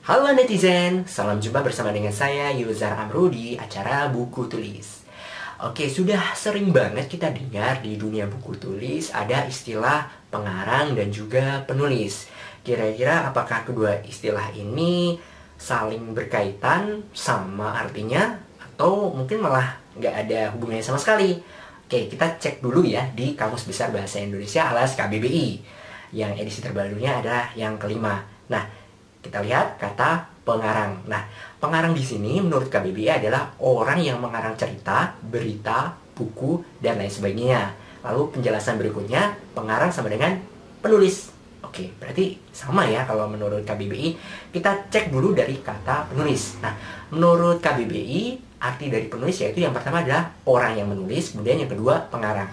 Halo netizen, salam jumpa bersama dengan saya Yuzar Amru di acara Buku Tulis. Oke, sudah sering banget kita dengar di dunia buku tulis ada istilah pengarang dan juga penulis. Kira-kira apakah kedua istilah ini saling berkaitan sama artinya atau mungkin malah nggak ada hubungannya sama sekali? Oke, kita cek dulu ya di Kamus Besar Bahasa Indonesia alias KBBI. Yang edisi terbarunya adalah yang kelima. Nah, kita lihat kata pengarang. Nah, pengarang di sini menurut KBBI adalah orang yang mengarang cerita, berita, buku, dan lain sebagainya. Lalu penjelasan berikutnya, pengarang sama dengan penulis. Oke, berarti sama ya kalau menurut KBBI. Kita cek dulu dari kata penulis. Nah, menurut KBBI, arti dari penulis yaitu yang pertama adalah orang yang menulis, kemudian yang kedua pengarang.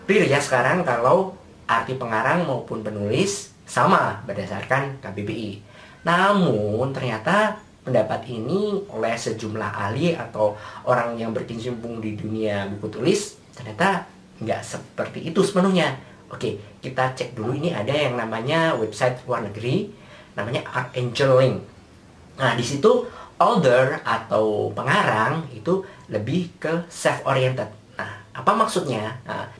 Clear ya sekarang kalau arti pengarang maupun penulis sama berdasarkan KBBI. Namun ternyata pendapat ini oleh sejumlah ahli atau orang yang berkecimpung di dunia buku tulis ternyata nggak seperti itu sepenuhnya. Oke, kita cek dulu. Ini ada yang namanya website luar negeri, namanya ArtAngelLink. Nah, di situ author atau pengarang itu lebih ke self-oriented. Nah, apa maksudnya? Nah,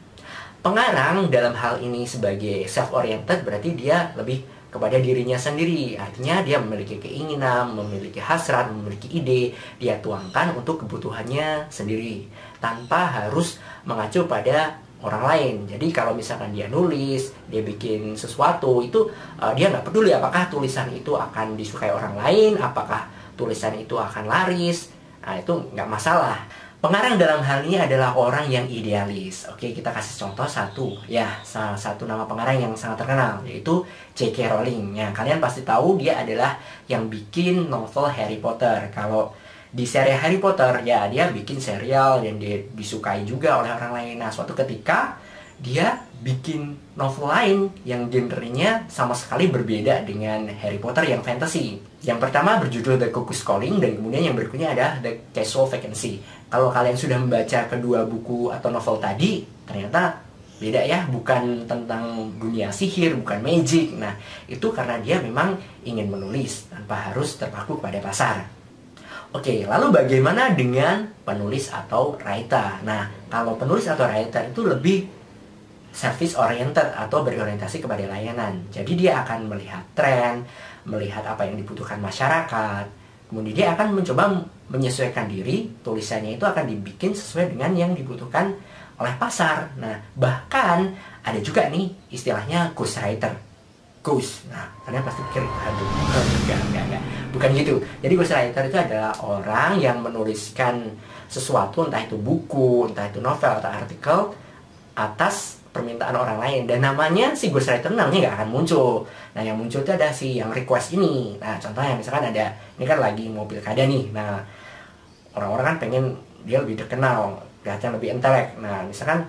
pengarang dalam hal ini sebagai self-oriented berarti dia lebih kepada dirinya sendiri. Artinya dia memiliki keinginan, memiliki hasrat, memiliki ide, dia tuangkan untuk kebutuhannya sendiri tanpa harus mengacu pada orang lain. Jadi kalau misalkan dia nulis, dia bikin sesuatu itu dia nggak peduli apakah tulisan itu akan disukai orang lain, apakah tulisan itu akan laris. Nah, itu nggak masalah. Pengarang dalam hal ini adalah orang yang idealis. Oke, kita kasih contoh satu. Ya, salah satu nama pengarang yang sangat terkenal, yaitu J.K. Rowling. Ya, kalian pasti tahu dia adalah yang bikin novel Harry Potter. Kalau di seri Harry Potter, ya dia bikin serial yang dia disukai juga oleh orang lain. Nah, suatu ketika dia bikin novel lain yang genrenya sama sekali berbeda dengan Harry Potter yang fantasy. Yang pertama berjudul The Cuckoo's Calling dan kemudian yang berikutnya ada The Casual Vacancy. Kalau kalian sudah membaca kedua buku atau novel tadi, ternyata beda ya, bukan tentang dunia sihir, bukan magic. Nah, itu karena dia memang ingin menulis tanpa harus terpaku pada pasar. Oke, lalu bagaimana dengan penulis atau writer? Nah, kalau penulis atau writer itu lebih service oriented atau berorientasi kepada layanan. Jadi dia akan melihat tren, melihat apa yang dibutuhkan masyarakat. Kemudian dia akan mencoba menyesuaikan diri, tulisannya itu akan dibikin sesuai dengan yang dibutuhkan oleh pasar. Nah, bahkan ada juga nih istilahnya ghostwriter. Ghost. Nah, kalian pasti pikir, aduh, enggak. Bukan gitu. Jadi ghostwriter itu adalah orang yang menuliskan sesuatu, entah itu buku, entah itu novel atau artikel, atas permintaan orang lain, dan namanya si ghostwriter namanya nggak akan muncul. Nah, yang muncul itu ada si yang request ini. Nah, contohnya misalkan ada, ini kan lagi mau pilkada nih. Nah, orang-orang kan pengen dia lebih terkenal, kelihatan lebih intelek. Nah, misalkan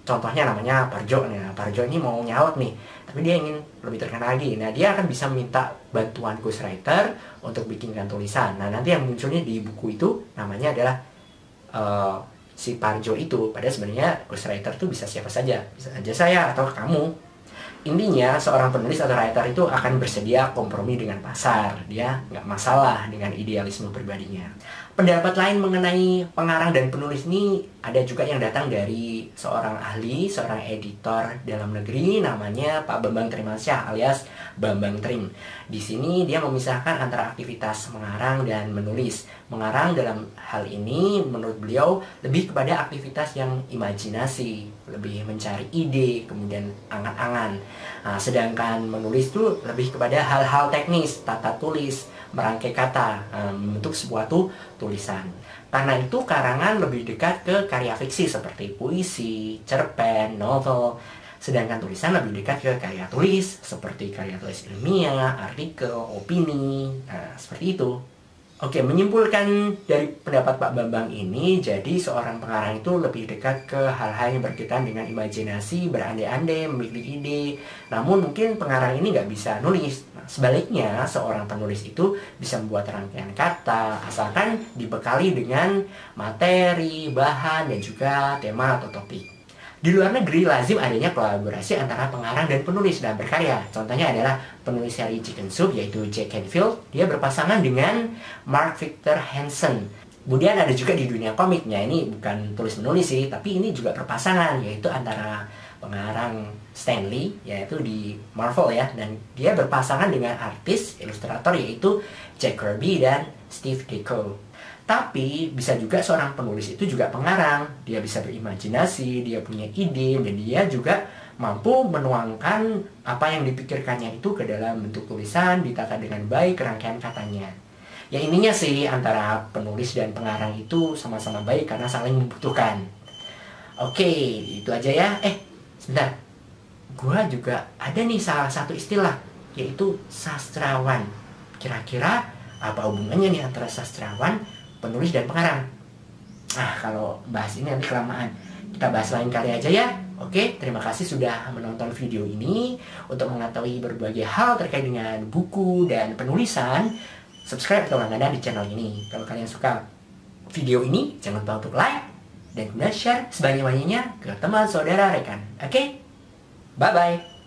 contohnya namanya Parjo. Nah, Parjo ini mau nyaut nih, tapi dia ingin lebih terkenal lagi. Nah, dia akan bisa minta bantuan ghostwriter untuk bikinkan tulisan. Nah, nanti yang munculnya di buku itu namanya adalah si Parjo itu. Padahal sebenarnya ghostwriter itu bisa siapa saja, bisa saja saya atau kamu. Intinya seorang penulis atau writer itu akan bersedia kompromi dengan pasar. Dia nggak masalah dengan idealisme pribadinya. Pendapat lain mengenai pengarang dan penulis ini ada juga yang datang dari seorang ahli, seorang editor dalam negeri, namanya Pak Bambang Trimansyah alias Bambang Trim. Di sini dia memisahkan antara aktivitas mengarang dan menulis. Mengarang dalam hal ini menurut beliau lebih kepada aktivitas yang imajinasi, lebih mencari ide, kemudian angan-angan. Nah, sedangkan menulis itu lebih kepada hal-hal teknis, tata tulis, merangkai kata, membentuk sebuah tulisan. Karena itu karangan lebih dekat ke karya fiksi seperti puisi, cerpen, novel. Sedangkan tulisan lebih dekat ke karya tulis seperti karya tulis ilmiah, artikel, opini. Nah, seperti itu. Oke, menyimpulkan dari pendapat Pak Bambang ini, jadi seorang pengarang itu lebih dekat ke hal-hal yang berkaitan dengan imajinasi, berandai-andai, memiliki ide. Namun mungkin pengarang ini nggak bisa nulis. Nah, sebaliknya, seorang penulis itu bisa membuat rangkaian kata, asalkan dibekali dengan materi, bahan, dan juga tema atau topik. Di luar negeri lazim adanya kolaborasi antara pengarang dan penulis dalam berkarya. Contohnya adalah penulis seri Chicken Soup yaitu Jack Canfield. Dia berpasangan dengan Mark Victor Hansen. Kemudian ada juga di dunia komiknya, ini bukan tulis menulis sih, tapi ini juga berpasangan yaitu antara pengarang Stan Lee yaitu di Marvel ya, dan dia berpasangan dengan artis ilustrator yaitu Jack Kirby dan Steve Ditko. Tapi bisa juga seorang penulis itu juga pengarang. Dia bisa berimajinasi, dia punya ide, dan dia juga mampu menuangkan apa yang dipikirkannya itu ke dalam bentuk tulisan, ditata dengan baik rangkaian katanya. Ya intinya sih antara penulis dan pengarang itu sama-sama baik karena saling membutuhkan. Oke, itu aja ya. Sebentar. Gua juga ada nih salah satu istilah, yaitu sastrawan. Kira-kira apa hubungannya nih antara sastrawan, penulis dan pengarang? Kalau bahas ini nanti kelamaan. Kita bahas lain kali aja ya. Oke, terima kasih sudah menonton video ini. Untuk mengetahui berbagai hal terkait dengan buku dan penulisan, subscribe atau langganan di channel ini. Kalau kalian suka video ini, jangan lupa untuk like dan kemudian share sebanyak-banyaknya ke teman, saudara, rekan. Oke? Bye-bye.